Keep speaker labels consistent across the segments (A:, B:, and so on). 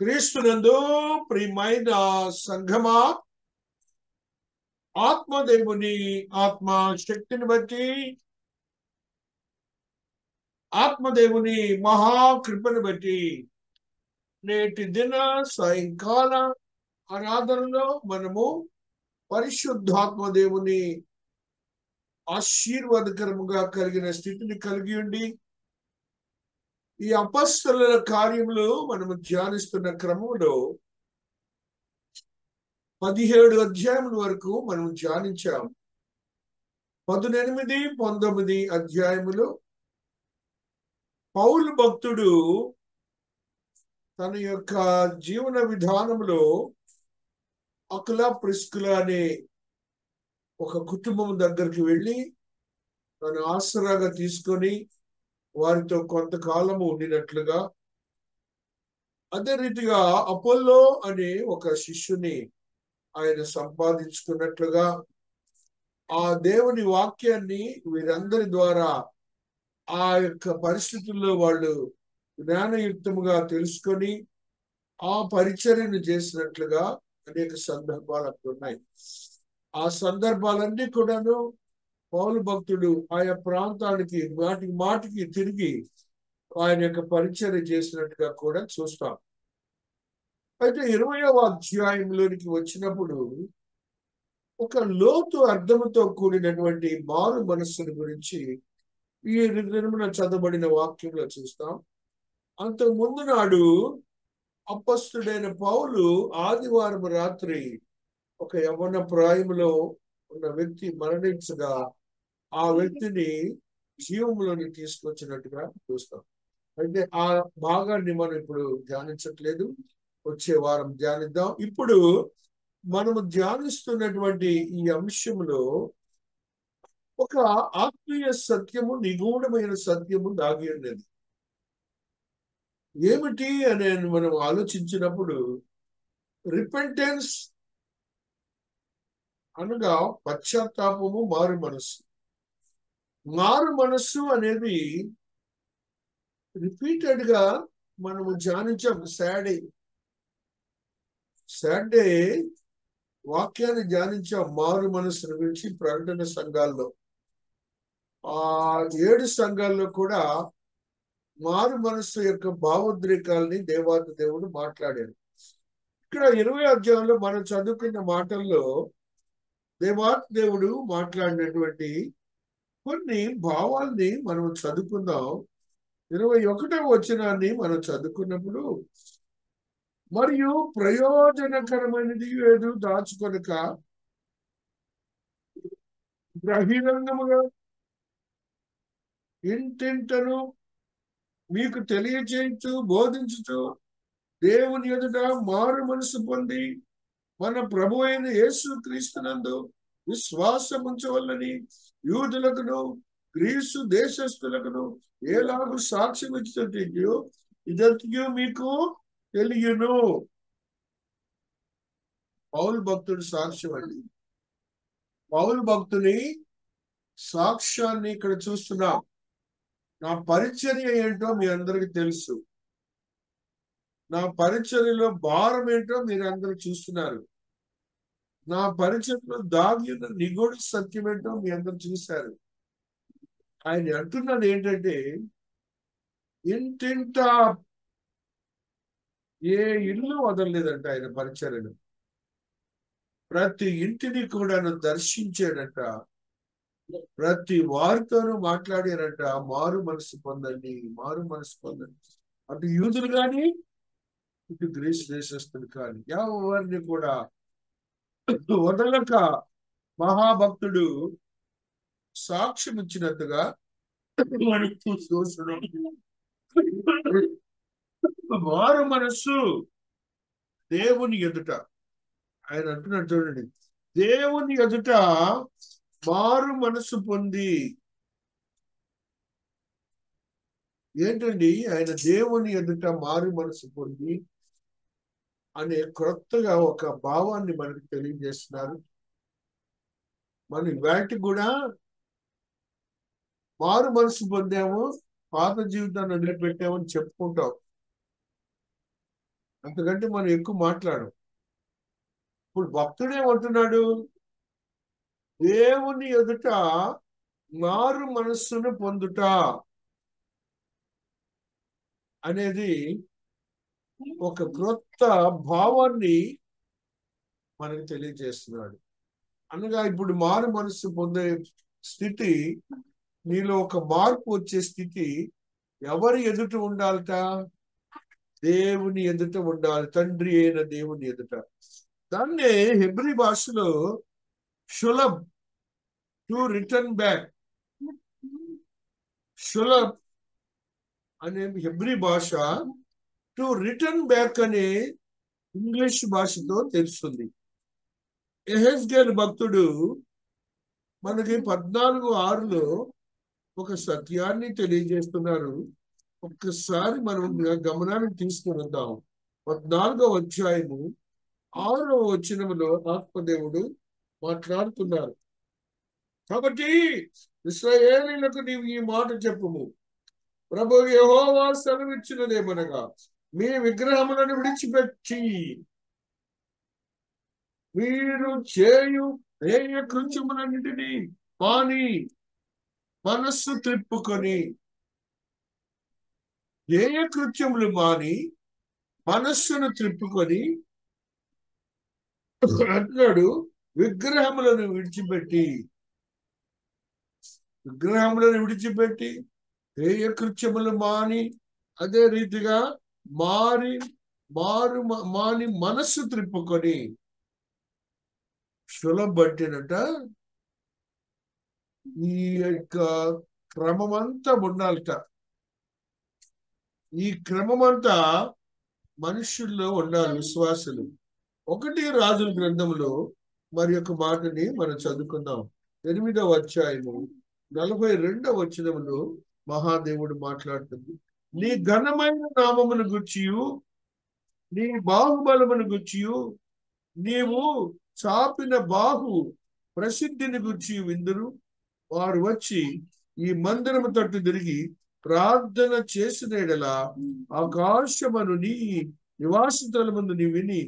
A: క్రీస్తునందు ప్రియమైన సంఘమా, ఆత్మదేవుని ఆత్మ శక్తిని బట్టి, ఆత్మదేవుని మహాకృపను బట్టి నేటి దిన సాయంకాల ఆరాధనలో మనము పరిశుద్ధాత్మ దేవుని ఆశీర్వాదకరముగా కలిగిన స్థితిని కలిగి ఉండి ఈ అపొస్తలుల కార్యములు మనము ధ్యానిస్తున్న క్రమంలో 17 అధ్యాయముల వరకు మనం ధ్యానించాం. 18, 19 అధ్యాయములు పౌలు భక్తుడు తన యొక్క జీవన విధానంలో అకుల ప్రిస్కుల అనే ఒక కుటుంబం దగ్గరికి వెళ్ళి తను ఆసరాగా తీసుకొని వారితో కొంతకాలము ఉండినట్లుగా, అదే రీతిగా అపోల్లో అనే ఒక శిష్యుని ఆయన సంపాదించుకున్నట్లుగా, ఆ దేవుని వాక్యాన్ని వీరందరి ద్వారా ఆ యొక్క పరిస్థితుల్లో వాళ్ళు జ్ఞానయుక్తముగా తెలుసుకొని ఆ పరిచర్యను చేసినట్లుగా అనేక సందర్భాలు అక్కడ ఉన్నాయి. ఆ సందర్భాలన్నీ కూడాను పౌలు భక్తుడు ఆయా ప్రాంతానికి మాటికి తిరిగి ఆయన యొక్క పరిచర్య చేసినట్టుగా కూడా చూస్తాం. అయితే 20వ అధ్యాయంలోనికి వచ్చినప్పుడు ఒక లోతు అర్థముతో కూడినటువంటి మారు మనస్సుని గురించి ఈ దినమున చదవబడిన వాక్యంలో చూస్తాం. అంతకు ముందు నాడు అపొస్తలుడైన పౌలు ఆదివారం రాత్రి ఒక యవ్వన ప్రాయములో ఉన్న వ్యక్తి మరణించగా ఆ వ్యక్తిని జీవంలోని తీసుకొచ్చినట్టుగా చూస్తాం. అయితే ఆ భాగాన్ని మనం ఇప్పుడు ధ్యానించట్లేదు, వచ్చే వారం ధ్యానిద్దాం. ఇప్పుడు మనము ధ్యానిస్తున్నటువంటి ఈ అంశంలో ఒక ఆత్మీయ సత్యము, నిగూఢమైన సత్యము దాగి ఉన్నది. ఏమిటి అని మనం ఆలోచించినప్పుడు, రిపెంటెన్స్ అనగా పశ్చాత్తాపము, మారు మనస్సు. మారు మనస్సు అనేది రిపీటెడ్ గా మనము ధ్యానించాం. సాటర్డే వాక్యాన్ని ధ్యానించాం మారు మనస్సును గురించి. ప్రకటన సంఘాల్లో ఆ 7 సంఘాల్లో కూడా మారు మనస్సు యొక్క భావోద్రేకాలని దేవాది దేవుడు మాట్లాడాడు. ఇక్కడ 20వ అధ్యాయంలో మనం చదువుకున్న మాటల్లో దేవాది దేవుడు మాట్లాడినటువంటి కొన్ని భావాల్ని మనం చదువుకుందాం. 21వ వచనాన్ని మనం చదువుకున్నప్పుడు, మరియు ప్రయోజనకరమైనది ఏదో దాచుకొనక బహిరంగముగా ఇంటింటను మీకు తెలియచేయచ్చు, బోధించుచు దేవుని ఎదుట మారు మనసు పొంది మన ప్రభు అయిన యేసు క్రీస్తునందు విశ్వాసం ఉంచవల్లని యూదులకును గ్రీసు దేశస్థులకును ఎలాగూ సాక్ష్యం ఇచ్చినట్టు ఇదంతా మీకు తెలియను. పౌలు భక్తుడి సాక్ష్యం అండి. పౌలు భక్తుని సాక్ష్యాన్ని ఇక్కడ చూస్తున్నాం. నా పరిచర్య ఏంటో మీ అందరికి తెలుసు. నా పరిచర్యలో భారం ఏంటో మీరు అందరూ చూస్తున్నారు. నా పరిచర్యలో దాగి ఉన్న నిగూఢ సత్యం ఏంటో మీ అందరు చూశారు. ఆయన అంటున్నది ఏంటంటే, ఇంటింట ఏ ఇల్లు వదలలేదంట ఆయన పరిచర్యను. ప్రతి ఇంటిని కూడాను దర్శించాడంట. ప్రతి వారితోనూ మాట్లాడారంట. మారు మనసు పొందండి, మారు మనసు పొందండి. అటు యూదులు కానీ ఇటు గ్రీసు దేశస్తులు కానీ ఎవరిని కూడా వదలక మహాభక్తుడు సాక్ష్యం ఇచ్చినట్టుగా మనం చూస్తున్నాం. మారు మనస్సు దేవుని ఎదుట ఆయన అంటున్నాడు చూడండి, దేవుని ఎదుట మారు మనసు పొంది. ఏంటండి ఆయన దేవుని ఎదుట మారు మనసు పొంది అనే క్రొత్తగా ఒక భావాన్ని మనకు తెలియజేస్తున్నారు. మనం వాటికి కూడా మారు మనసు పొందాము, పాత జీవితాన్ని వదిలిపెట్టామని చెప్పుకుంటాం. అంతకంటే మనం ఎక్కువ మాట్లాడం. ఇప్పుడు భక్తుడేమంటున్నాడు? దేవుని ఎదుట మారు మనస్సును పొందుట అనేది ఒక క్రొత్త భావాన్ని మనకు తెలియజేస్తున్నాడు. అనగా ఇప్పుడు మారు మనస్సు పొందే స్థితి, నీలో ఒక మార్పు వచ్చే స్థితి ఎవరి ఎదుట ఉండాలట? దేవుని ఎదుట ఉండాలి, తండ్రి అయిన దేవుని ఎదుట. దాన్నే హెబ్రీ భాషలో షులబ్, టు రిటర్న్ బ్యాక్. షులబ్ అనే హెబ్రీ భాష టు రిటర్న్ బ్యాక్ అనే ఇంగ్లీష్ భాషతో తెలుస్తుంది. యెహెజ్కేలు భక్తుడు మనకి 14:6లో ఒక సత్యాన్ని తెలియజేస్తున్నారు. ఒక్కసారి మనం గమనానికి తీసుకుని వద్దాం. 14వ అధ్యాయము 6వ వచనములో ఆత్మదేవుడు మాట్లాడుతున్నారు. కాబట్టి ఇశ్రాయేలీయులకు నీవు ఈ మాట చెప్పుము, ప్రభువు యెహోవా సెలవిచ్చినదేమనగా, మీ విగ్రహములను విడిచిపెట్టి మీరు చేయు ఏ కృత్యములన్నిటినీ మాని మనస్సు త్రిప్పుకొని. ఏ కృత్యములు మాని మనస్సును త్రిప్పుకొని అంటున్నాడు, విగ్రహములను విడిచిపెట్టి. విగ్రహములను విడిచిపెట్టి ఏ కృత్యములు మాని, అదే రీతిగా మాని మనస్సు త్రిప్పుకొని. బట్టినట ఈ యొక్క క్రమమంతా ఉండాలట. ఈ క్రమమంతా మనుషుల్లో ఉండాలి, విశ్వాసులు. 1 రాజుల గ్రంథంలో మరి యొక్క మాటని మనం చదువుకుందాం. 8వ అధ్యాయము 42వ వచనములో మహాదేవుడు మాట్లాడుతుంది. నీ ఘనమైన నామమును గుర్చియు నీ బాహుబలమును గుర్చియు నీవు చాపిన బాహు ప్రసిద్ధిని గుర్చి విందురు. వారు వచ్చి ఈ మందిరము తట్టు తిరిగి ప్రార్థన చేసిన యెడల ఆకాశమును నీ నివాస స్థలమును నీ విని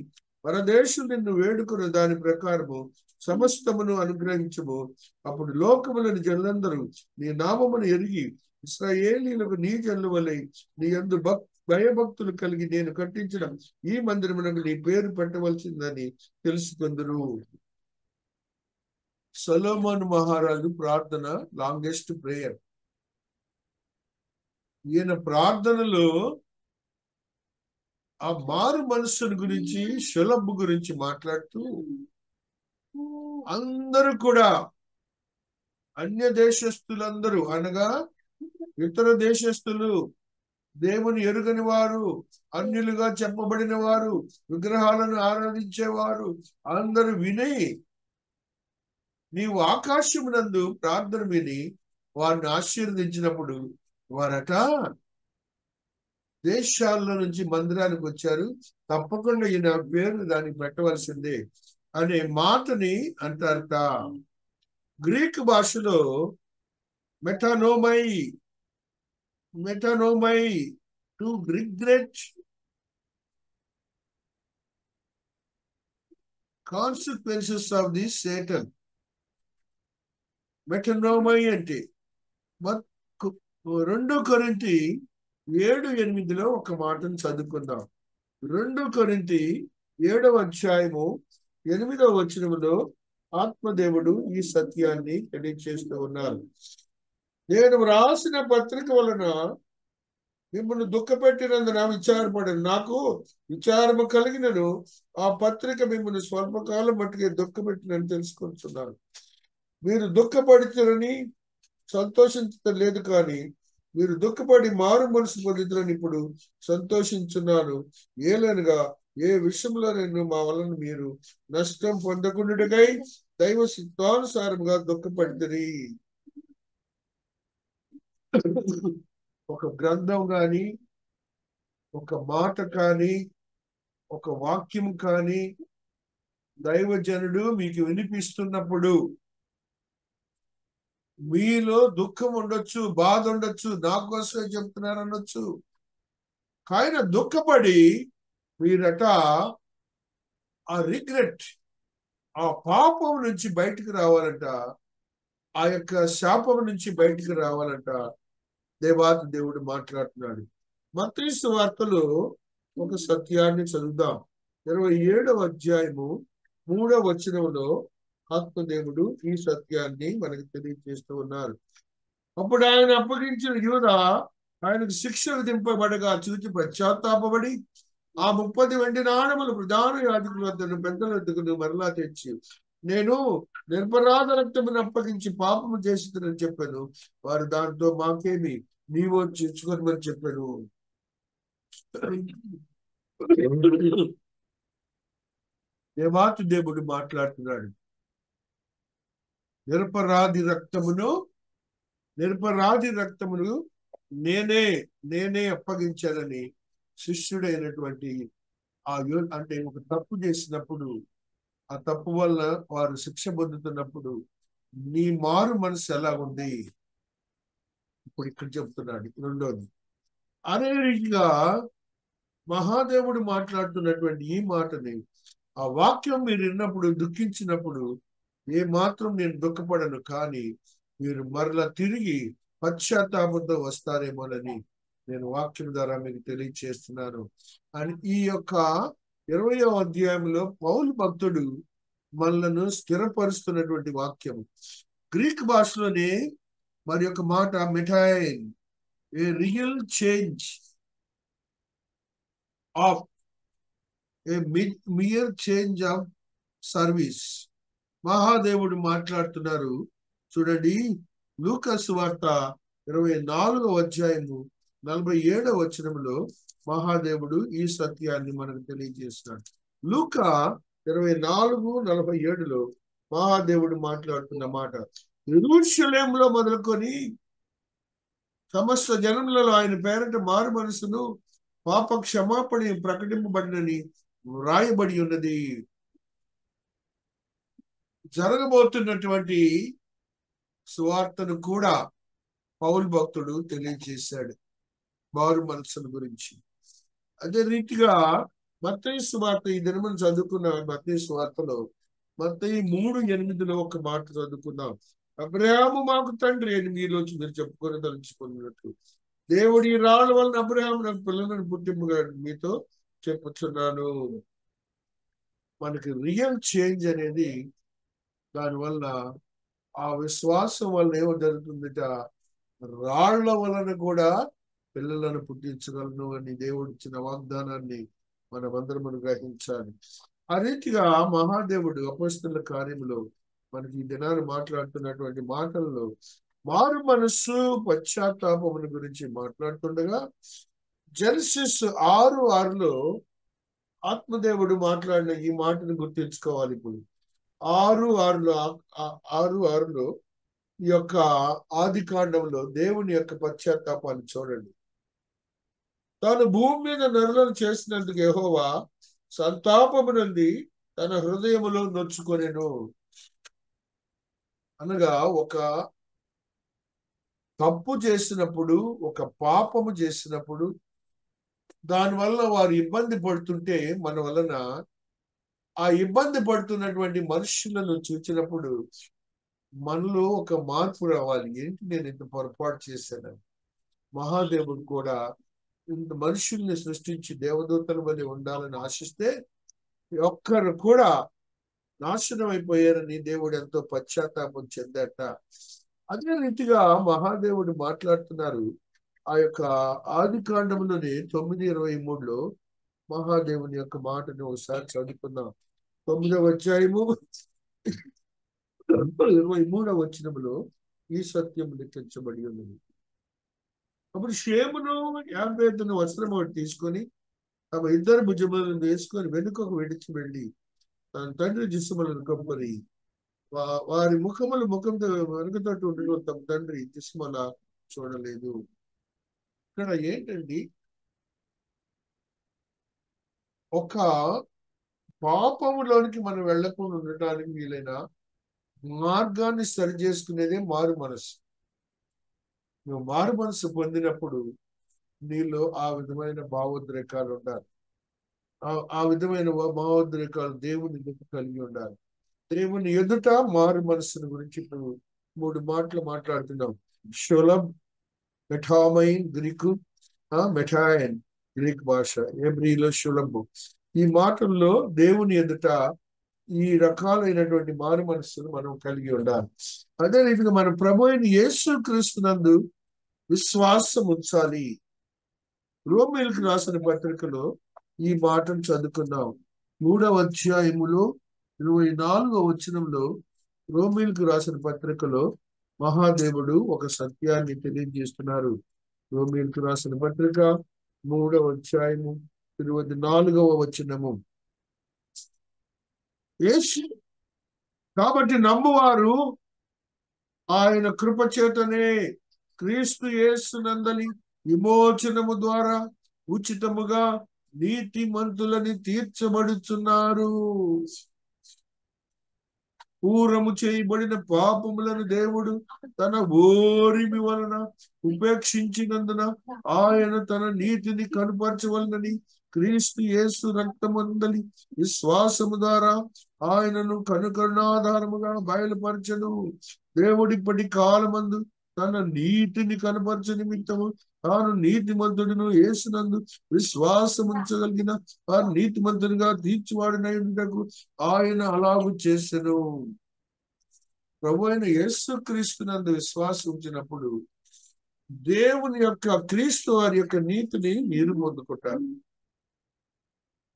A: పరదేశం నిన్ను వేడుకున్న దాని ప్రకారము సమస్తమును అనుగ్రహించము. అప్పుడు లోకములను జనులందరూ నీ నామమును ఎరిగి ఇశ్రాయేలీయులకు నీ జనుల వలె నీ యందు భయభక్తులు కలిగి నేను కట్టించిన ఈ మందిరమునకు నీ పేరు పెట్టవలసిందని తెలుసుకుందరు. సొలొమోను మహారాజు ప్రార్థన, లాంగెస్ట్ ప్రేయర్. ఈయన ప్రార్థనలో ఆ మారు మనస్సును గురించి, షులబ్ గురించి మాట్లాడుతూ, అందరూ కూడా అన్య దేశస్థులందరూ అనగా ఇతర దేశస్థులు, దేవుని ఎరుగని వారు, అన్యులుగా చెప్పబడిన వారు, విగ్రహాలను ఆరాధించేవారు అందరూ విని నీవు ఆకాశమునందు ప్రార్థన విని వారిని ఆశీర్వదించినప్పుడు వారట దేశాల్లో నుంచి మందిరానికి వచ్చారు, తప్పకుండా ఈయన పేరు దానికి పెట్టవలసిందే అనే మాటని అంటారట. గ్రీక్ భాషలో మెటానోమై to regret consequences of the Satan. మెటనోమై అంటే 2 కొరింథీ 7:8లో ఒక మాటను చదువుకుందాం. 2 కొరింథీ 7వ అధ్యాయము 8వ వచనములో ఆత్మదేవుడు ఈ సత్యాన్ని తెలియజేస్తూ ఉన్నారు. నేను రాసిన పత్రిక వలన మిమ్మల్ని దుఃఖపెట్టినందున విచారపడను. నాకు విచారము కలిగినను ఆ పత్రిక మిమ్మల్ని స్వల్పకాలం మట్టుకే దుఃఖపెట్టినని తెలుసుకుంటున్నాను. మీరు దుఃఖపడుతారని సంతోషించడం లేదు, కానీ మీరు దుఃఖపడి మారు మనసు పొందుతారని ఇప్పుడు సంతోషించున్నాను. ఏలనగా ఏ విషయంలో నేను మా వలన మీరు నష్టం పొందకుండాకై దైవ సిద్ధానుసారంగా దుఃఖపడితే. ఒక గ్రంథం కానీ, ఒక మాట కానీ, ఒక వాక్యం కానీ దైవజనుడు మీకు వినిపిస్తున్నప్పుడు మీలో దుఃఖం ఉండొచ్చు, బాధ ఉండొచ్చు, నా కోసమే చెప్తున్నారు అనొచ్చు. ఆయన దుఃఖపడి వీరట ఆ రిగ్రెట్, ఆ పాపం నుంచి బయటికి రావాలంట, ఆ యొక్క శాపం నుంచి బయటికి రావాలంట. దేవాతి దేవుడు మాట్లాడుతున్నాడు. మత్తయి సువార్తలో ఒక సత్యాన్ని చదువుదాం. 27వ అధ్యాయము 3వ వచనంలో ఆత్మదేవుడు ఈ సత్యాన్ని మనకు తెలియజేస్తూ ఉన్నారు. అప్పుడు ఆయన అప్పగించిన యూద ఆయనకు శిక్ష విధింపబడగా చూచి పశ్చాత్తాపడి ఆ 30 వెండి నాణములు ప్రధాన యాజకుల వద్దను, పెద్దల వద్దకు మరలా తెచ్చి, నేను నిరపరాధ రక్తమును అప్పగించి పాపము చేస్తుందని చెప్పాను. వారు దాంతో మాకేమి, నీవు చేర్చుకోమని చెప్పాను. దేవాతి దేవుడు మాట్లాడుతున్నాడు. నిరపరాధి రక్తమును నేనే అప్పగించానని శిష్యుడైనటువంటి అంటే ఒక తప్పు చేసినప్పుడు, ఆ తప్పు వల్ల వారు శిక్ష పొందుతున్నప్పుడు నీ మారు మనసు ఎలా ఉంది ఇప్పుడు ఇక్కడ చెప్తున్నాడు. రెండోది, అదే రీతిగా మహాదేవుడు మాట్లాడుతున్నటువంటి ఈ మాటని, ఆ వాక్యం మీరు విన్నప్పుడు దుఃఖించినప్పుడు ఏ మాత్రం నేను దుఃఖపడను, కానీ మీరు మరలా తిరిగి పశ్చాత్తాపంతో వస్తారేమోనని నేను వాక్యం ద్వారా మీకు తెలియచేస్తున్నాను అని ఈ యొక్క 20వ అధ్యాయంలో పౌలు భక్తుడు మనలను స్థిరపరుస్తున్నటువంటి వాక్యం. గ్రీక్ భాషలోనే మరి యొక్క మాట మెటైన్, a real change of a mere change of service. మహాదేవుడు మాట్లాడుతున్నారు. చూడండి, లూకా సువార్త 24వ అధ్యాయము 47వ వచనంలో మహాదేవుడు ఈ సత్యాన్ని మనకు తెలియజేస్తున్నాడు. లూకా 24:47లో మహాదేవుడు మాట్లాడుతున్న మాట, యెరూషలేములో మొదలుకొని సమస్త జనములలో ఆయన పేరట మారు మనసును పాప క్షమాపణ ప్రకటింపబడినని వ్రాయబడి ఉన్నది. జరగబోతున్నటువంటి సువార్తను కూడా పౌలు భక్తుడు తెలియజేశాడు, మారు మనసుల గురించి. అదే రీతిగా మత్తయి సువార్త, ఈ దినమును చదువుకున్న మత్తయి సువార్తలో మత్తయి 3:8లో ఒక మాట చదువుకున్నాం. అబ్రహాము మాకు తండ్రి అని మీలోచి మీరు చెప్పుకొని తలుచుకున్నట్లు దేవుడి ఈ రాళ్ళ వలన అబ్రహాము నాకు పిల్లలను పుట్టింపుగా మీతో చెప్పుచున్నాను. మనకి రియల్ చేంజ్ అనేది దానివల్ల, ఆ విశ్వాసం వల్ల ఏమో జరుగుతుందిట, రాళ్ల వలన కూడా పిల్లలను పుట్టించగలను అని దేవుడు ఇచ్చిన వాగ్దానాన్ని మనమందరం గ్రహించాలి. ఆ రీతిగా మహాదేవుడు అపొస్తలుల కార్యములో మనకి ఈ దినాన్ని మాట్లాడుతున్నటువంటి మాటల్లో మారు మనస్సు పశ్చాత్తాపముల గురించి మాట్లాడుతుండగా, జెనసిస్ 6:6లో ఆత్మదేవుడు మాట్లాడిన ఈ మాటను గుర్తించుకోవాలి. ఇప్పుడు 6:6లో ఈ యొక్క ఆది కాండంలో దేవుని యొక్క పశ్చాత్తాపాన్ని చూడండి. తాను భూమి మీద నరులను చేసినందుకు యెహోవా సంతాపము నుండి తన హృదయములో నొచ్చుకొనెను. అనగా ఒక తప్పు చేసినప్పుడు, ఒక పాపము చేసినప్పుడు, దానివల్ల వారు ఇబ్బంది పడుతుంటే మన వలన ఆ ఇబ్బంది పడుతున్నటువంటి మనుషులను చూసినప్పుడు మనలో ఒక మార్పు రావాలి. ఏంటి, నేను ఇంత పొరపాటు చేశానని. మహాదేవుడు కూడా ఇంత మనుషుల్ని సృష్టించి దేవదూతల వలె ఉండాలని ఆశిస్తే ఒక్కరు కూడా నాశనం అయిపోయారని దేవుడు ఎంతో పశ్చాత్తాపం చెందట. అదే రీతిగా మహాదేవుడు మాట్లాడుతున్నారు. ఆ యొక్క ఆది కాండంలోని 9:23లో మహాదేవుని యొక్క మాటను ఒకసారి చదువుకుందాం. 9వ అధ్యాయము 23వ వచనములో ఈ సత్యం లిఖించబడి ఉన్నది. అప్పుడు షేమును యాపెతును వస్త్రం ఒకటి తీసుకొని తమ ఇద్దరు భుజములను వేసుకొని వెనుకకు విడిచి వెళ్ళి తన తండ్రి జిస్సుమలను కప్పుకొని వారి ముఖంతో వెనుకతోటి ఉండిన తమ తండ్రి జిస్సుమల చూడలేదు. ఇక్కడ ఏంటండి, ఒక పాపములోనికి మనం వెళ్లకుండా ఉండటానికి వీలైన మార్గాన్ని సరి చేసుకునేదే మారు మనసు. నువ్వు మారు మనసు పొందినప్పుడు నీలో ఆ విధమైన భావోద్రేకాలు ఉండాలి. ఆ విధమైన భావోద్రేకాలు దేవుని ఎదుట కలిగి ఉండాలి. దేవుని ఎదుట మారు మనస్సును గురించి ఇప్పుడు 3 మాటలు మాట్లాడుతున్నాం. షోలబ్, మెఠామైన్ గ్రీకు, మెఠాయన్ గ్రీక్ భాష, హెబ్రీలో షులబు. ఈ మాటల్లో దేవుని ఎదుట ఈ రకాలైనటువంటి మారు మనస్సును మనం కలిగి ఉండాలి. అదే రీతిగా మన ప్రభు అయిన యేసు క్రీస్తునందు విశ్వాసం ఉంచాలి. రోమీయులకు రాసిన పత్రికలో ఈ మాటను చదువుకున్నాం. 3వ అధ్యాయములో 24వ వచనంలో రోమీయులకు రాసిన పత్రికలో మహాదేవుడు ఒక సత్యాన్ని తెలియజేస్తున్నారు. రోమీయులకు రాసిన పత్రిక 3వ అధ్యాయము 24వ వచనము. యేసు కాబట్టి నమ్మువారు ఆయన కృపచేతనే క్రీస్తు యేసునందలి విమోచనము ద్వారా ఉచితముగా నీతిమంతులని తీర్చబడుచున్నారు. పూర్వము చేయబడిన పాపములను దేవుడు తన ఓరిమి వలన ఉపేక్షించినందున ఆయన తన నీతిని కనుపరచవలనని క్రీస్తు యేసు రక్తమందలి విశ్వాసము ద్వారా ఆయనను కనుకరణాధారముగా బయలుపరచను. దేవుడిప్పటి కాలమందు తన నీతిని కనపరచ నిమిత్తము తాను నీతిమంతుడును యేసునందు విశ్వాసముంచగలిగిన వారు నీతిమంతునిగా తీర్చివాడినకు ఆయన అలాగూ చేసెను. ప్రభు అయిన యేసు క్రీస్తునందు విశ్వాసం ఉంచినప్పుడు దేవుని యొక్క క్రీస్తు వారి యొక్క నీతిని మీరు పొందుకుంటారు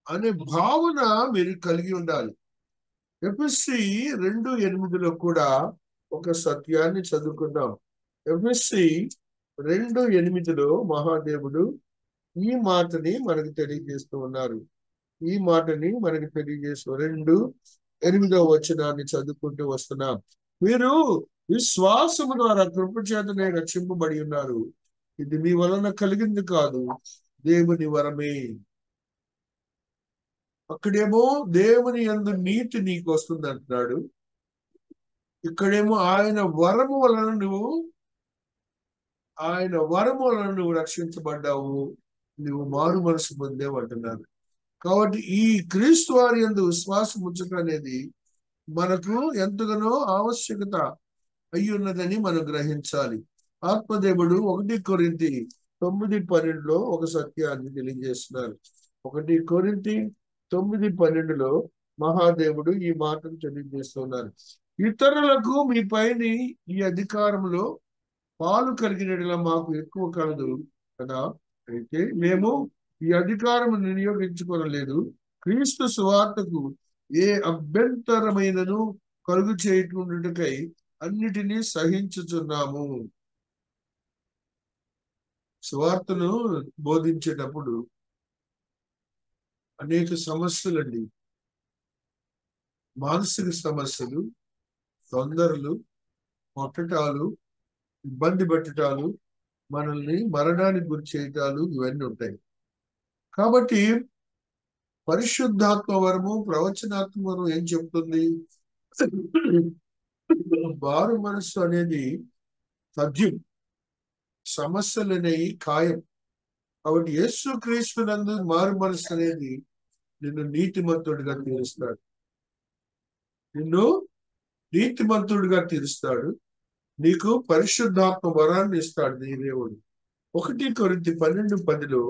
A: అనే భావన మీరు కలిగి ఉండాలి. ఎఫెసీ 2:8లో కూడా ఒక సత్యాన్ని చదువుకుందాం. ఎఫెసీ 2:8లో మహాదేవుడు ఈ మాటని మనకు తెలియజేస్తూ ఉన్నారు. ఈ మాటని మనకు తెలియజేస్తూ 2:8వ వచనాన్ని చదువుకుంటూ వస్తున్నాం. మీరు విశ్వాసము ద్వారా కృపచేతనే రక్షింపబడి ఉన్నారు. ఇది మీ వలన కలిగింది కాదు, దేవుని వరమే. అక్కడేమో దేవుని యందు నీతి నీకు వస్తుంది అంటున్నాడు. ఇక్కడేమో ఆయన వరము వలన నువ్వు రక్షించబడ్డావు, నువ్వు మారు మనసు పొందేవు అంటున్నారు. కాబట్టి ఈ క్రీస్తు వారి యందు విశ్వాసం ఉంచడం అనేది మనకు ఎంతగానో ఆవశ్యకత అయి ఉన్నదని మనం గ్రహించాలి. ఆత్మదేవుడు 1 కొరింథీ 9:12లో ఒక సత్యాన్ని తెలియజేస్తున్నారు. 1 కొరింథీ 9:12లో మహాదేవుడు ఈ మాటను తెలియజేస్తున్నారు. ఇతరులకు మీ పైని ఈ అధికారంలో పాలు కలిగినట్లా మాకు ఎక్కువ కలదు కదా. అయితే మేము ఈ అధికారం వినియోగించుకోనలేదు. క్రీస్తు సువార్తకు ఏ అభ్యంతరమైనను కలుగు చేయకుండాకై అన్నిటినీ సహించుచున్నాము. సువార్తను బోధించేటప్పుడు అనేక సమస్యలండి, మానసిక సమస్యలు, తొందరలు, కొట్టటాలు, ఇబ్బంది పెట్టటాలు, మనల్ని మరణానికి గురి చేయటాలు ఇవన్నీ ఉంటాయి. కాబట్టి పరిశుద్ధాత్మ వరము, ప్రవచనాత్మ వరం ఏం చెప్తుంది? మారు మనస్సు అనేది తథ్యం, సమస్యలు అనేవి ఖాయం. కాబట్టి యేసు క్రీస్తునందు మారు మనస్సు అనేది నిన్ను నీతిమంతుడిగా తీరుస్తాడు. నీకు పరిశుద్ధాత్మ వరాన్ని ఇస్తాడు నీ దేవుడు. 1 కొరింథీ 12:10లో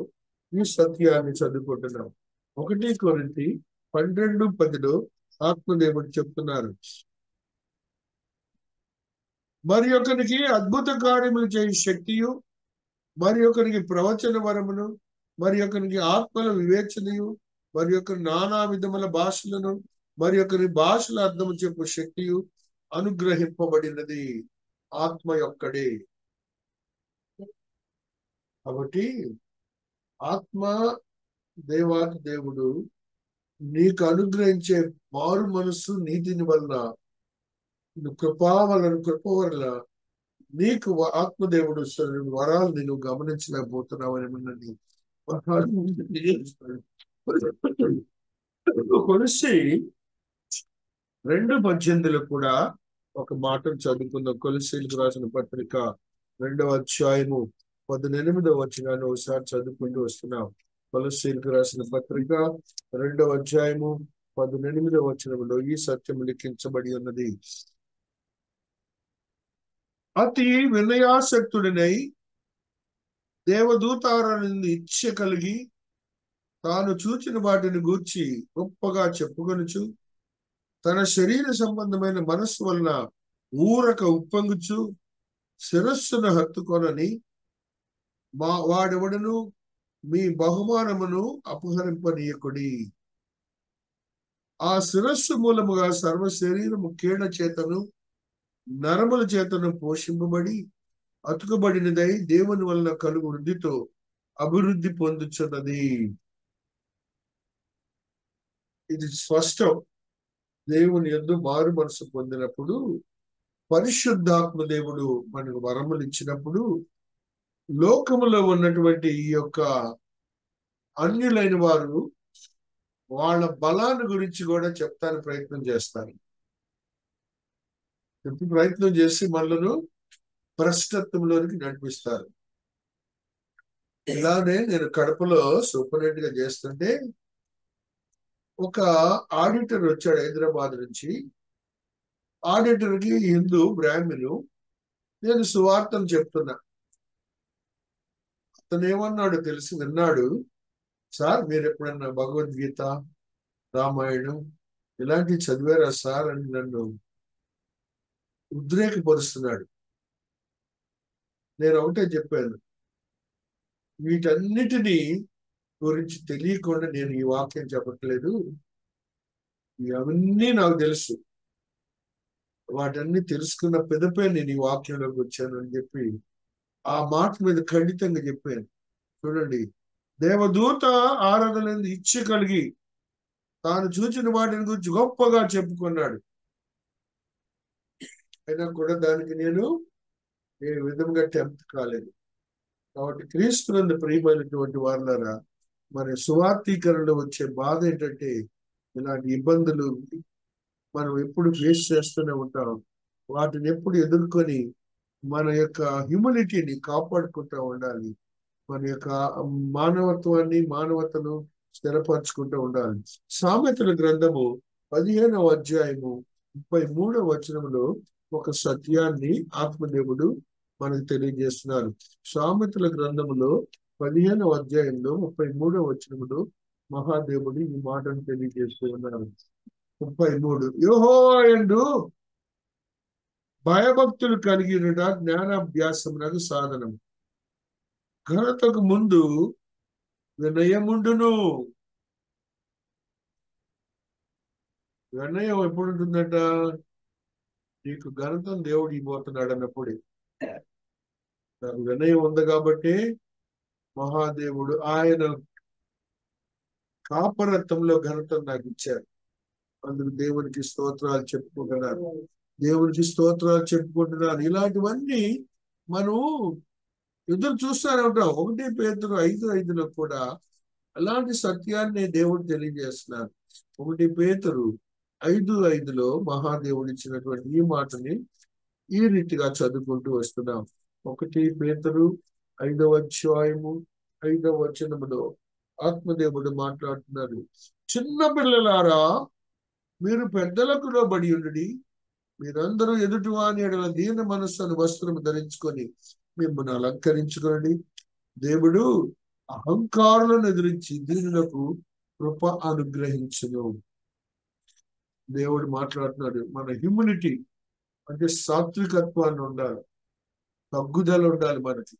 A: ఈ సత్యాన్ని చదువుకుంటున్నాం. 1 కొరింథీ 12:10లో ఆత్మదేవుడు చెప్తున్నారు. మరి ఒకరికి అద్భుత కార్యములు చేయ శక్తియు, మరి ఒకరికి ప్రవచన వరమును, మరి ఒకరికి ఆత్మల వివేచనయు, మరి ఒకరి నానా విధముల భాషలను, మరి ఒకరి భాషల అర్థము చెప్పు శక్తియు అనుగ్రహింపబడినది ఆత్మ యొక్కడే. కాబట్టి ఆత్మ దేవాతి దేవుడు నీకు అనుగ్రహించే మారు మనస్సు నీతిని వలన, కృప వలన నీకు ఆత్మదేవుడు వరాలు నువ్వు గమనించలేకపోతున్నావని ఉన్నది. కొలిసి 2:18లో కూడా ఒక మాటను చదువుకుందాం. కొలిసీలకు రాసిన పత్రిక 2వ అధ్యాయము 18వ వచనాన్ని ఒకసారి చదువుకుంటూ వస్తున్నాం. కొలస్సీలకు రాసిన పత్రిక 2వ అధ్యాయము 18వ వచనంలో ఈ సత్యం లిఖించబడి ఉన్నది. అతి వినయాసక్తుడినై దేవదూతారాన్ని ఇచ్చ కలిగి తాను చూచిన వాటిని గూర్చి గొప్పగా చెప్పుకొనుచు తన శరీర సంబంధమైన మనస్సు వలన ఊరక ఉప్పొంగుచు శిరస్సును హత్తుకొనని వాడెవడను మీ బహుమానమును అపహరింపనీయకుడి. ఆ శిరస్సు మూలముగా సర్వ శరీరము కీడ చేతను నరముల చేతను పోషింపబడి అతుకబడినదై దేవుని వలన కలుగు వృద్ధితో అభివృద్ధి పొందుచున్నది. ఇది స్పష్టం. దేవుని యందు మారు మనసు పొందినప్పుడు, పరిశుద్ధాత్మ దేవుడు మనకు వరములు ఇచ్చినప్పుడు, లోకములో ఉన్నటువంటి ఈ యొక్క అన్యులైన వారు వాళ్ళ బలాన్ని గురించి కూడా చెప్తానికి ప్రయత్నం చేస్తారు. ప్రయత్నం చేసి మనలను భ్రష్టత్వంలోనికి నడిపిస్తారు. ఇలానే నేను కడపలో సూపరింటెండెంట్ గా చేస్తుంటే ఒక ఆడిటర్ వచ్చాడు హైదరాబాద్ నుంచి. ఆడిటర్ కి హిందూ బ్రాహ్మణు. నేను సువార్తను చెప్తున్నా. అతను ఏమన్నాడు తెలిసి విన్నాడు, సార్ మీరు ఎప్పుడన్నా భగవద్గీత, రామాయణం ఇలాంటివి చదివారా సార్ అని నన్ను ఉద్రేకపరుస్తున్నాడు. నేను ఒకటే చెప్పాను, వీటన్నిటినీ గురించి తెలియకుండా నేను ఈ వాక్యం చెప్పట్లేదు. అవన్నీ నాకు తెలుసు. వాటన్ని తెలుసుకున్న పెదపే నేను ఈ వాక్యంలోకి వచ్చాను అని చెప్పి ఆ మాట మీద ఖండితంగా చెప్పాను. చూడండి, దేవదూత ఆరాధనలు ఇచ్చ కలిగి తాను చూచిన వాటిని గురించి గొప్పగా చెప్పుకున్నాడు. అయినా కూడా దానికి నేను ఏ విధంగా టెంప్ట్ కాలేదు. కాబట్టి క్రీస్తునందు ప్రియమైనటువంటి వారులారా, మన సువార్తీకరణలో వచ్చే బాధ ఏంటంటే ఇలాంటి ఇబ్బందులు మనం ఎప్పుడు ఫేస్ చేస్తూనే ఉంటాం. వాటిని ఎప్పుడు ఎదుర్కొని మన యొక్క హ్యూమిలిటీని కాపాడుకుంటూ ఉండాలి. మన యొక్క మానవతను స్థిరపరచుకుంటూ ఉండాలి. సామెతల గ్రంథము 15వ అధ్యాయము 33వ వచనంలో ఒక సత్యాన్ని ఆత్మదేవుడు మనకు తెలియజేస్తున్నారు. సామెతల గ్రంథములో 15వ అధ్యాయంలో 33వ వచనంలో మహాదేవుడు ఈ మాటను తెలియజేస్తూ ఉన్నారు. 33 యెహోవా యందు భయభక్తులు కలిగినట జ్ఞానాభ్యాసమునకు సాధనం. ఘనతకు ముందు వినయముండును. వినయం ఎప్పుడు ఉంటుందట? నీకు ఘనతను దేవుడు ఇవ్వబోతున్నాడు అన్నప్పుడే. నాకు వినయం ఉంది కాబట్టి మహాదేవుడు ఆయన కాపరత్వంలో ఘనతను నాకు ఇచ్చారు. అందుకు దేవునికి స్తోత్రాలు చెప్పుకుంటున్నారు. దేవునికి స్తోత్రాలు చెప్పుకుంటున్నారు. ఇలాంటివన్నీ మనం ఎదురు చూస్తూనే ఉంటాం. 1 పేతురు 5:5లో కూడా అలాంటి సత్యాన్ని దేవుడు తెలియజేస్తున్నారు. 1 పేతురు 5:5లో మహాదేవుడు ఇచ్చినటువంటి ఈ మాటని ఈ రీతిగా చదువుకుంటూ వస్తున్నాం. 1 పేతురు 5వ అధ్యాయము 5వ వచనములో ఆత్మదేవుడు మాట్లాడుతున్నారు. చిన్న పిల్లలారా, మీరు పెద్దలకు లోబడి ఉండుడి. మీరందరూ ఎదుటి వాని ఎడల దీన మనస్సును వస్త్రము ధరించుకొని మిమ్మల్ని అలంకరించుకోండి. దేవుడు అహంకారులను ఎదిరించి దీనులకు కృప అనుగ్రహించును. దేవుడు మాట్లాడుతున్నాడు. మన హ్యూమిలిటీ అంటే సాత్వికత్వాన్ని ఉండాలి, తగ్గుదల ఉండాలి. మనకి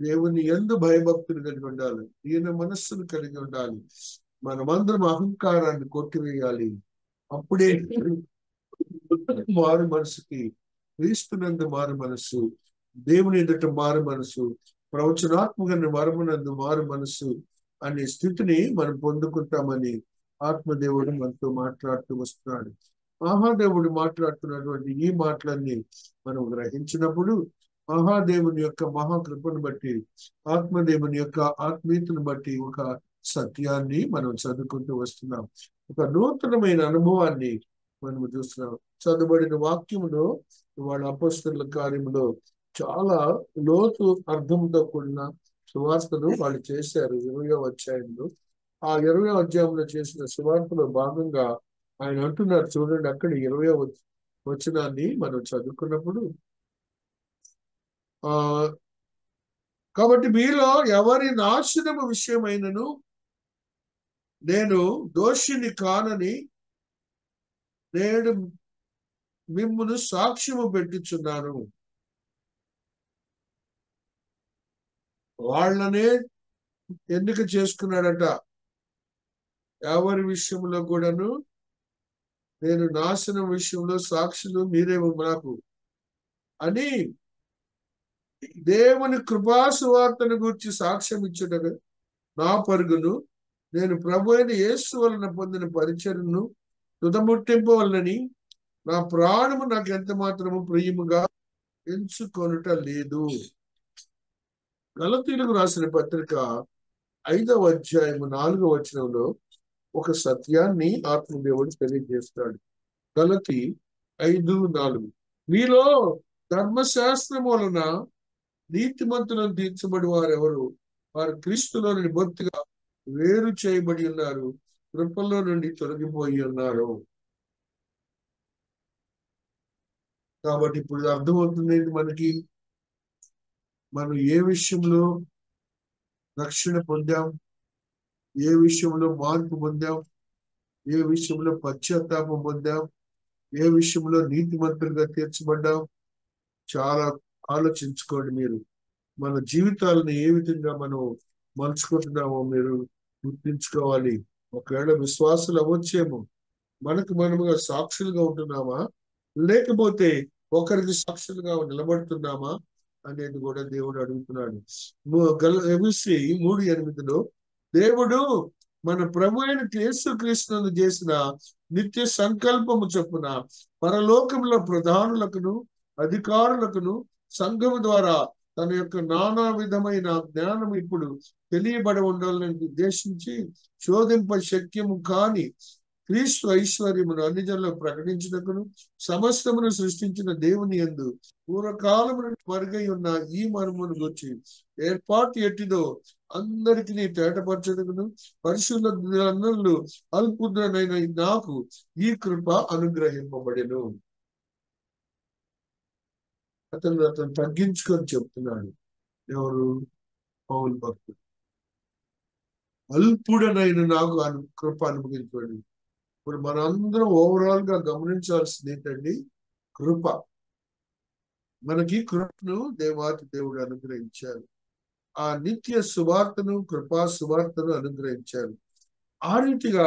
A: దేవుని యందు భయభక్తులు కలిగి ఉండాలి, దీన మనస్సును కలిగి ఉండాలి. మనమందరం అహంకారాన్ని కొట్టివేయాలి. అప్పుడే మారు మనసుకి, క్రీస్తునందు మారు మనసు, దేవుని ఎదుట మారు మనసు, ప్రవచనాత్మక వరమునందు మారు మనసు అనే స్థితిని మనం పొందుకుంటామని ఆత్మదేవుడు మనతో మాట్లాడుతూ వస్తున్నాడు. మహాదేవుడు మాట్లాడుతున్నటువంటి ఈ మాటలన్నీ మనం గ్రహించినప్పుడు మహాదేవుని యొక్క మహాకృపను బట్టి, ఆత్మదేవుని యొక్క ఆత్మీయతను బట్టి ఒక సత్యాన్ని మనం చదువుకుంటూ వస్తున్నాం. ఒక నూతనమైన అనుభవాన్ని మనం చూస్తున్నాం. చదువుబడిన వాక్యములో వాళ్ళ అపొస్తలుల కార్యములో చాలా లోతు అర్థంతో కూడిన సువార్తను వాళ్ళు చేశారు 20వ అధ్యాయంలో. ఆ 20వ అధ్యాయంలో చేసిన సువార్తలో భాగంగా ఆయన అంటున్నారు, చూడండి అక్కడ 20వ వచనాన్ని మనం చదువుకున్నప్పుడు, ఆ కాబట్టి మీలో ఎవరి నాశనము విషయమైనను నేను దోషిని కానని నేడు మిమ్మును సాక్ష్యము పెట్టుచున్నాను. వాళ్ళనే ఎన్నిక చేసుకున్నాడట. ఎవరి విషయంలో కూడాను నేను నాశనం విషయంలో సాక్షులు మీరే నాకు అని దేవుని కృపా సువార్తను గురించి సాక్ష్యం ఇచ్చుటకు నా పరుగును నేను ప్రభు అయిన యేసు వలన పొందిన పరిచర్ను తుదముట్టింపవలనని నా ప్రాణము నాకు ఎంత మాత్రము ప్రియముగా ఎంచుకొనుట లేదు. గలతీయులకు రాసిన పత్రిక 5వ అధ్యాయము 4వ వచనంలో ఒక సత్యాన్ని ఆత్మదేవుడు తెలియజేస్తాడు. గలతీ 5:4 మీలో ధర్మశాస్త్రం వలన నీతిమంతులను తీర్చబడి వారెవరు? వారు క్రీస్తులోని బొత్తిగా వేరు చేయబడి ఉన్నారు, కృపలో నుండి తొలగిపోయి ఉన్నారు. కాబట్టి ఇప్పుడు అర్థమవుతుంది మనకి, మనం ఏ విషయంలో రక్షణ పొందాం, ఏ విషయంలో మార్పు పొందాం, ఏ విషయంలో పశ్చాత్తాపం పొందాం, ఏ విషయంలో నీతిమంతులుగా తీర్చబడ్డాం. చాలా ఆలోచించుకోండి మీరు. మన జీవితాలను ఏ విధంగా మనం మలుచుకుంటున్నామో మీరు గుర్తించుకోవాలి. ఒకవేళ విశ్వాసులు అవ్వచ్చేమో, మనకు మనముగా సాక్షులుగా ఉంటున్నామా, లేకపోతే ఒకరికి సాక్షులుగా నిలబడుతున్నామా అనేది కూడా దేవుడు అడుగుతున్నాడు. ఎఫెసీ 3:8 దేవుడు మన ప్రభు అయిన యేసుక్రీస్తును చేసిన నిత్య సంకల్పము చొప్పున పరలోకంలో ప్రధానులకును అధికారులకును సంఘము ద్వారా తన యొక్క నానా విధమైన జ్ఞానం ఇప్పుడు తెలియబడి ఉండాలని ఉద్దేశించి శోధింప శక్యము కాని క్రీస్తు ఐశ్వర్యమును అన్ని జనులకు ప్రకటించుటకును సమస్తమును సృష్టించిన దేవుని యందు పూర్వకాలము నుండి మరుగై ఉన్న ఈ మర్మమును గురించి ఏర్పాటు ఎట్టిదో అందరికి తేటపరచుటకును పరిశుద్ధులందరూ అల్పుద్రనైన నాకు ఈ కృప అనుగ్రహింపబడెను. అతను తగ్గించుకొని చెప్తున్నాడు. ఎవరు? పౌలు భక్తుడు. అల్పుడనైన నాకు కృప అనుగ్రహించబడింది. ఇప్పుడు మనందరం ఓవరాల్ గా గమనించాల్సింది ఏంటండి? కృప. మనకి కృపను దేవాతి దేవుడు అనుగ్రహించారు. ఆ నిత్య సువార్తను, కృపా సువార్తను అనుగ్రహించారు. ఆ రీతిగా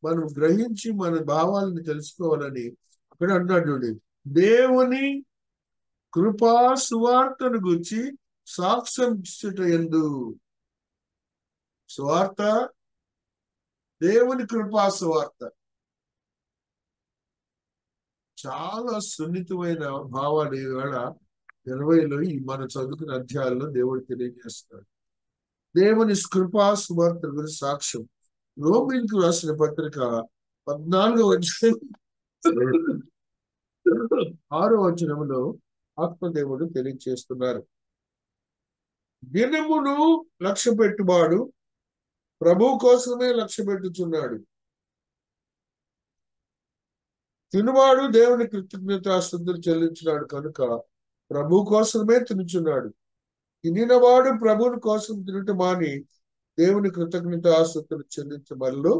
A: మనం గ్రహించి మన భావాలను తెలుసుకోవాలని అక్కడ అన్నాడు. దేవుని కృపా సువార్తను గురించి సాక్ష్యం యందు. సువార్త దేవుని కృపా సువార్త చాలా సున్నితమైన భావాలు ఈవేళ 20లో ఈ మనం చదువుకున్న అధ్యాయాల్లో దేవుడు తెలియజేస్తాడు. దేవుని కృపా సువార్త గురించి సాక్ష్యం. రోమీయులకు రాసిన పత్రిక 14వ అధ్యాయం 6వ వచనంలో ఆత్మదేవుడు తెలియజేస్తున్నారు. దినమును లక్ష్య పెట్టువాడు ప్రభు కోసమే లక్ష్య పెట్టుచున్నాడు. తినువాడు దేవుని కృతజ్ఞతాస్తుతులు చెల్లించినాడు కనుక ప్రభు కోసమే తినుచున్నాడు. తినినవాడు ప్రభుని కోసం తినటం మాని దేవుని కృతజ్ఞతాస్తుతులు చెల్లించబడలో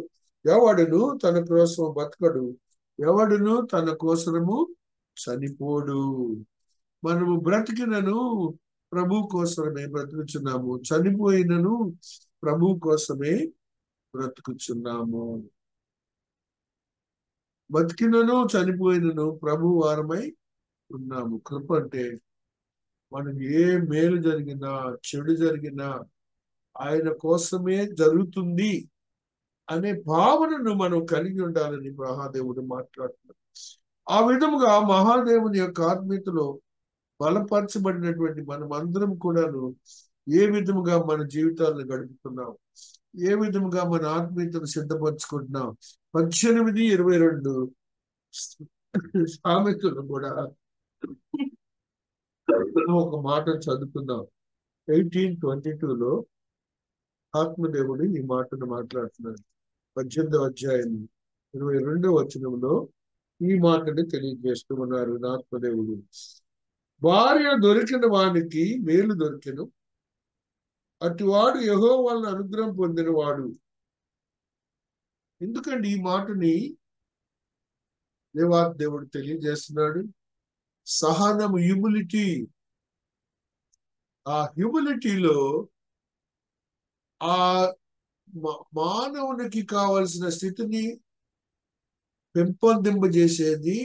A: ఎవడును తన కోసం బతకడు, ఎవడును తన కోసము చనిపోడు. మనము బ్రతికినను ప్రభు కోసమే బ్రతుకుచున్నాము, చనిపోయినను ప్రభు కోసమే బ్రతుకుచున్నాము. బతికినను చనిపోయినను ప్రభు వారమై ఉన్నాము. కృప అంటే మనకి ఏ మేలు జరిగినా చెడు జరిగినా ఆయన కోసమే జరుగుతుంది అనే భావనను మనం కలిగి ఉండాలని మహాదేవుడు మాట్లాడుతున్నాడు. ఆ విధముగా మహాదేవుని యొక్క ఆత్మీయతలో బలపరచబడినటువంటి మనం అందరం కూడాను ఏ విధముగా మన జీవితాలను గడుపుతున్నాం, ఏ విధముగా మన ఆత్మీయతను సిద్ధపరచుకుంటున్నాం. 18:22 సామెతలు కూడా ఒక మాట చదువుకుందాం. 18:22లో ఆత్మదేవుడు ఈ మాటను మాట్లాడుతున్నాడు. 18వ అధ్యాయం 22వ వచనంలో ఈ మాటని తెలియజేస్తూ ఉన్నారు ఆత్మదేవుడు. భార్య దొరికిన వానికి మేలు దొరికెను, అటువాడు యెహోవా వలన అనుగ్రహం పొందినవాడు. ఎందుకండి ఈ మాటని దేవుడు తెలియజేస్తున్నాడు? సహనం, హ్యూమిలిటీ. ఆ హ్యూమిలిటీలో ఆ మానవునికి కావలసిన స్థితిని పెంపొందింపజేసేది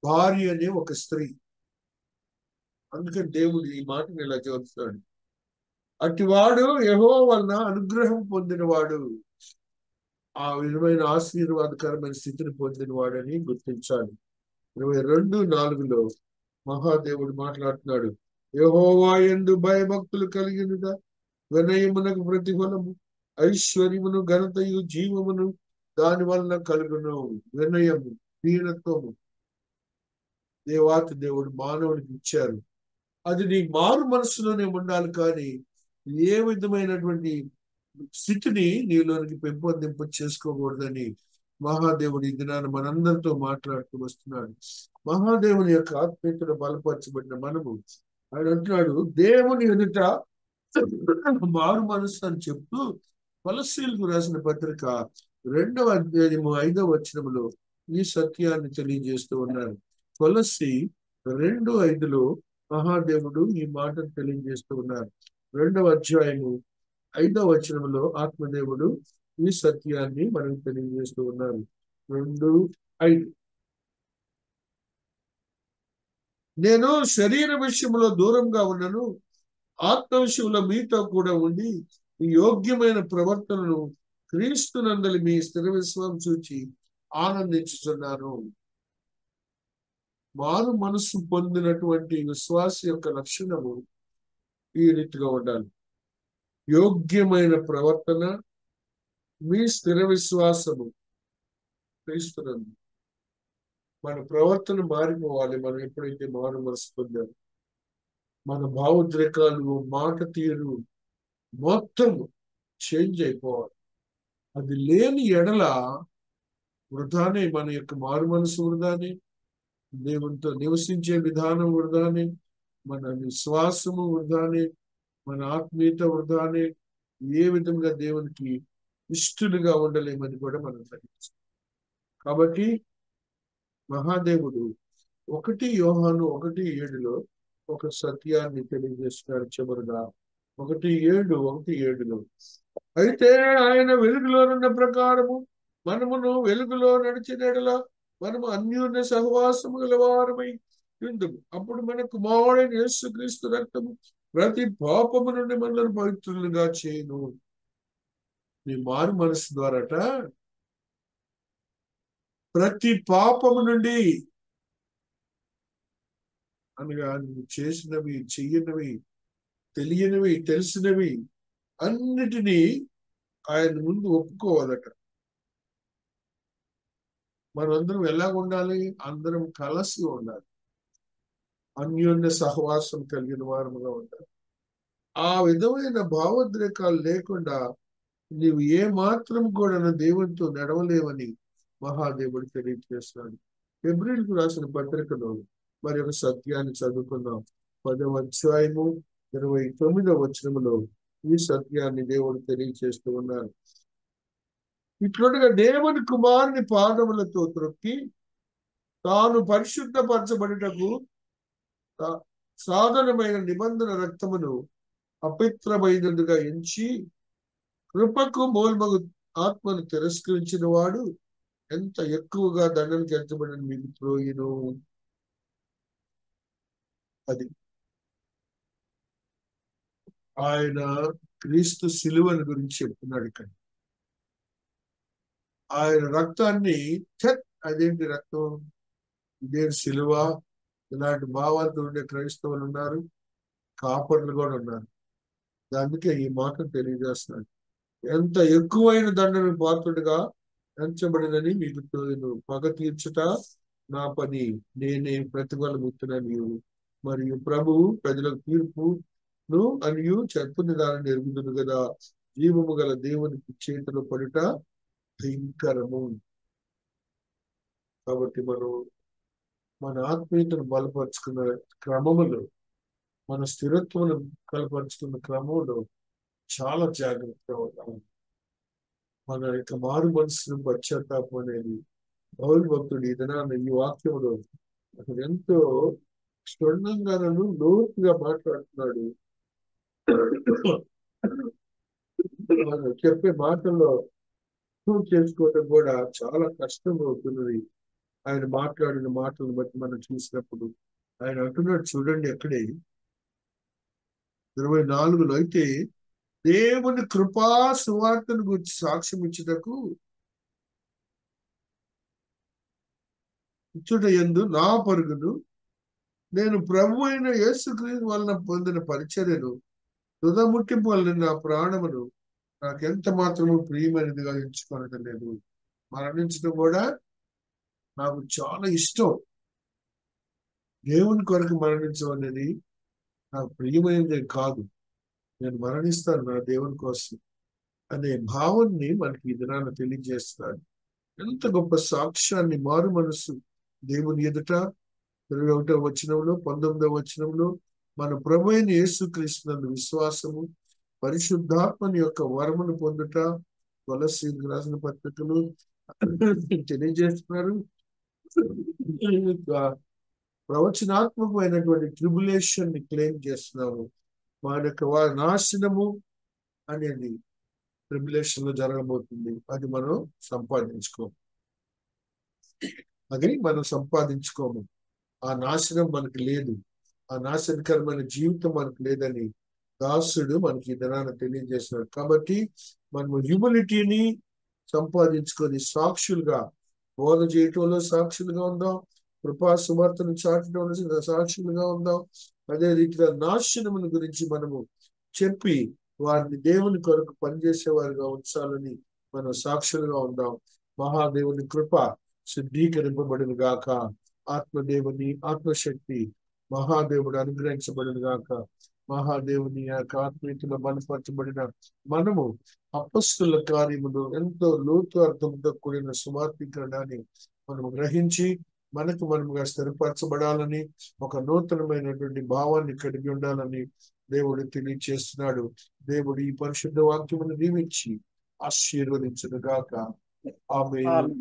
A: భార్య అనే ఒక స్త్రీ. అందుకని దేవుడు ఈ మాటని ఇలా చెబుతున్నాడు, అటివాడు యెహోవా వలన అనుగ్రహం పొందినవాడు. ఆ విధమైన ఆశీర్వాదకరమైన స్థితిని పొందినవాడని గుర్తించాలి. 22:4లో మహాదేవుడు మాట్లాడుతున్నాడు, యెహోవా యందు భయభక్తులు కలిగినద వినయమునకు ప్రతిఫలము, ఐశ్వర్యమును, ఘనతయు, జీవమును దాని వలన కలుగును. వినయము, దీనత్వము దేవాతి దేవుడు మానవునికి ఇచ్చారు. అది నీ మారు మనసులోనే ఉండాలి, కానీ ఏ విధమైనటువంటి స్థితిని నీలోనికి పెంపొందింప చేసుకోకూడదని మహాదేవుడు ఈ దినాన మనందరితో మాట్లాడుతూ వస్తున్నాడు. మహాదేవుని యొక్క ఆత్మీయతను బలపరచబడిన మనము, ఆయన అంటున్నాడు, దేవుని ఎదుట మారు మనసు అని చెప్తూ కొలస్సీలకు రాసిన పత్రిక 2వ అధ్యాయము 5వ వచనములో ఈ సత్యాన్ని తెలియజేస్తూ ఉన్నారు. కొలస్సీ 2:5లో మహాదేవుడు ఈ మాటను తెలియజేస్తూ ఉన్నారు. 2వ అధ్యాయము 5వ వచనంలో ఆత్మదేవుడు ఈ సత్యాన్ని మనకు తెలియజేస్తూ ఉన్నారు. 2:5, నేను శరీర విషయంలో దూరంగా ఉన్నను, ఆత్మ విషయంలో మీతో కూడా ఉండి ఈ యోగ్యమైన ప్రవర్తనను క్రీస్తునందలి మీ స్థిర విశ్వాసం చూచి ఆనందించుతున్నాను. మారు మనసు పొందినటువంటి విశ్వాస యొక్క లక్షణము ఈ రీతిగా ఉండాలి. యోగ్యమైన ప్రవర్తన, మీ స్థిర విశ్వాసము క్రీస్తునందు. మన ప్రవర్తన మారిపోవాలి. మనం ఎప్పుడైతే మారు మనసు పొందాము, మన భావోద్రేకాలు, మాట తీరు మొత్తం చేంజ్ అయిపోవాలి. అది లేని ఎడల వృధానే, మన యొక్క మారు మనసు వృధానే, దేవునితో నివసించే విధానం వృధానే, మన విశ్వాసము వృధానే, మన ఆత్మీయత వృధానే. ఏ విధంగా దేవునికి ఇష్టలుగా ఉండలేమని కూడా మనం గ్రహించాలి. కాబట్టి మహాదేవుడు 1 యోహాను 1:7లో ఒక సత్యాన్ని తెలియజేస్తున్నాడు చివరిగా. 1:7లో, అయితే ఆయన వెలుగులోనున్న ప్రకారము మనమును వెలుగులో నడిచిన యెడల మనము అన్యోన్య సహవాసము గలవారమై ఉందుము. అప్పుడు మన కుమారుడైన యేసుక్రీస్తు రక్తము ప్రతి పాపము నుండి మనల్ని పవిత్రులుగా చేయను. నీ మారు మనసు ద్వారాట ప్రతి పాపము నుండి, అనగా నువ్వు చేసినవి, చెయ్యనివి, తెలియనివి, తెలిసినవి అన్నిటినీ ఆయన ముందు ఒప్పుకోవాలట. మనందరం ఎలాగ ఉండాలి? అందరం కలిసి ఉండాలి, అన్యోన్య సహవాసం కలిగిన వారముగా ఉండాలి. ఆ విధమైన భావోద్రేకాలు లేకుండా నీవు ఏ మాత్రం కూడా దేవునితో నడవలేవని మహాదేవుడు తెలియజేస్తున్నాడు. ఫిబ్రవరికి రాసిన పత్రికలో మరి ఒక సత్యాన్ని చదువుకున్నాం. 10వ అధ్యాయము 29వ వచనములో ఈ సత్యాన్ని దేవుడు తెలియజేస్తూ ఉన్నారు. ఇట్లుండగా దేవుని కుమారుని పాదములతో త్రొక్కి తాను పరిశుద్ధపరచబడుటకు సాధనమైన నిబంధన రక్తమును అపవిత్రమైనదిగా ఎంచి కృపకు మూలమగు ఆత్మను తిరస్కరించిన వాడు ఎంత ఎక్కువగా దండనకి ఎంచబడిన మీకు త్రోయును. అది ఆయన క్రీస్తు శిలువను గురించి చెప్తున్నాడు ఇక్కడ. ఆయన రక్తాన్ని అదేంటి రక్తం, ఇదే శిలువ, ఇలాంటి భావాలతో ఉండే క్రైస్తవులు ఉన్నారు, కాపర్లు కూడా ఉన్నారు. అందుకే ఈ మాటను తెలియజేస్తున్నాడు. ఎంత ఎక్కువైన దండను పాత్రుడిగా ఎంచబడినని మీకు తోయను. పగ తీర్చుట నా పని, నేనే ప్రతిఫలం ఇస్తున్నా నీవు. మరియు ప్రభువు ప్రజలకు తీర్పు అనియు చెప్పుని దానిని ఎరుగుదును కదా. జీవము గల దేవునికి చేతిలో పడుట భయంకరము. కాబట్టి మనం మన ఆత్మీయతను బలపరుచుకున్న క్రమములో, మన స్థిరత్వమును బలపరుచుకున్న క్రమంలో చాలా జాగ్రత్తగా ఉండాలి. మన యొక్క మారు మనసును పశ్చాత్తాపం అనేది పౌలు భక్తుడు ఈ దినాన ఈ వాక్యంలో అతను ఎంతో క్షుణ్ణంగాను లోతుగా మాట్లాడుతున్నాడు. చెప్పే మాటల్లో అర్థం చేసుకోవడం కూడా చాలా కష్టం అవుతున్నది. ఆయన మాట్లాడిన మాటలను బట్టి మనం చూసినప్పుడు ఆయన అంటున్నాడు చూడండి, అక్కడే 24లో అయితే దేవుని కృపా సువార్తను గురించి సాక్ష్యం ఇచ్చుటకు ఇచ్చుట యందు నా పరుగును నేను ప్రభు అయిన యేసుక్రీస్తు వలన పొందిన పరిచర్యను తుదముట్టింపు వలన నా ప్రాణమును నాకెంత మాత్రము ప్రియమైనదిగా ఎంచుకోవడం లేదు. మరణించడం కూడా నాకు చాలా ఇష్టం. దేవుని కొరకు మరణించడం అనేది నాకు ప్రియమైనది కాదు. నేను మరణిస్తాను నా దేవుని కోసం అనే భావాన్ని మనకి ఈ దినాన్ని తెలియజేస్తున్నాడు. ఎంత గొప్ప సాక్ష్యాన్ని మారు మనసు దేవుని ఎదుట 21వ వచనంలో 19వ వచనంలో మన ప్రభు అయిన యేసుక్రీస్తునందు విశ్వాసము పరిశుద్ధాత్మని యొక్క వరమును పొందుట కొలస్సీయులకు రాసిన పత్రికలు తెలియజేస్తున్నారు. ప్రవచనాత్మకమైనటువంటి ట్రిబులేషన్ ని క్లెయిమ్ చేస్తున్నాము. మన యొక్క నాశనము అనేది ట్రిబులేషన్ లో జరగబోతుంది. అది మనం సంపాదించుకోము. ఆ నాశనం మనకు లేదు. ఆ నాశనకరమైన జీవితం మనకు లేదని దాసుడు మనకి ఈ దినాన్ని తెలియజేస్తున్నాడు. కాబట్టి మనము హ్యూమిలిటీని సంపాదించుకొని సాక్షులుగా బోధ చేయటంలో సాక్షులుగా ఉందాం. కృపా సువార్తను చాటంలో సాక్షులుగా ఉందాం. అదే రీతిగా నాశనముల గురించి మనము చెప్పి వారిని దేవుని కొరకు పనిచేసేవారుగా ఉంచాలని మనం సాక్షులుగా ఉందాం. మహాదేవుని కృప సిద్ధీకరింపబడిన గాక. ఆత్మదేవుని ఆత్మశక్తి మహాదేవుడు అనుగ్రహించబడిన గాక. మహాదేవుని యొక్క ఆత్మీయతలో బలపరచబడిన మనము అపొస్తలుల కార్యములు ఎంతో లోతు అర్థంతో కూడిన సువార్తీకరణాన్ని మనం గ్రహించి మనకు మనముగా స్థిరపరచబడాలని, ఒక నూతనమైనటువంటి భావాన్ని కలిగి ఉండాలని దేవుడు తెలియచేస్తున్నాడు. దేవుడు ఈ పరిశుద్ధ వాక్యమును దీవించి ఆశీర్వదించును గాక. ఆమేన్.